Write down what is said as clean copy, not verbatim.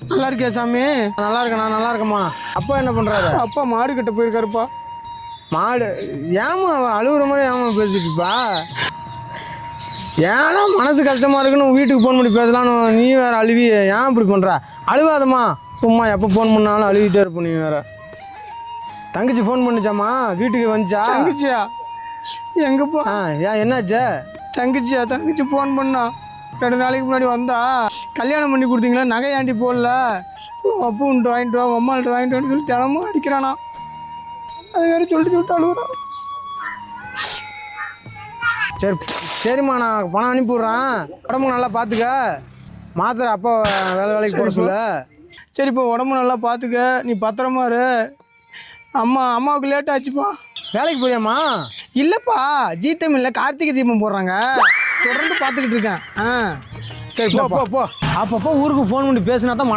நல்லா இருக்கியா சாமி? நல்லா இருக்கேண்ணா, நல்லா இருக்கேம்மா. அப்பா என்ன பண்ணுறாரு? அப்பா மாடு கட்ட போயிருக்காருப்பா. மாடு? ஏமா அழுகுற மாதிரி ஏமா பேசிட்டுப்பா? ஏன்னா மனசு கஷ்டமாக இருக்குன்னு வீட்டுக்கு ஃபோன் பண்ணி பேசலான்னு நீ வேறு அழுவி ஏன் இப்படி பண்ணுற? அழுவாதம்மா, சும்மா எப்போ ஃபோன் பண்ணாலும் அழுவிட்டே இருப்ப நீ வேறு. தங்கச்சி ஃபோன் பண்ணிச்சாம்மா? வீட்டுக்கு வந்துச்சா? தங்கச்சியா? எங்கப்பா? ஏன் என்னாச்சு? தங்கச்சி ஃபோன் பண்ணா 2 நாளைக்கு முன்னாடி வந்தா. கல்யாணம் பண்ணி கொடுத்தீங்களா, நகையாண்டி போடல, அப்புன்ட்டு வாங்கிட்டு வா, அம்மாள்கிட்ட வாங்கிட்டு வான்னு சொல்லி தினமும் அடிக்கிறானா. அது வேறு சொல்லிட்டு அழுகுறான். சரிம்மா, நான் பணம் அனுப்பிவிட்றேன். உடம்பு நல்லா பார்த்துக்க. மாத்திரை அப்போ வேலைக்கு போட சொல்ல. சரிப்பா, உடம்பு நல்லா பார்த்துக்க, நீ பத்திரமா இரு. அம்மாவுக்கு லேட் ஆச்சுப்பா. வேலைக்கு போறியாம்மா? இல்லைப்பா, ஜீ தமிழில் கார்த்திகை தீபம் போடுறாங்க, தொடர்ந்து பார்த்துக்கிட்டு இருக்கேன். சரி, போ. அப்பப்போ ஊருக்கு ஃபோன் பண்ணி பேசினா தான்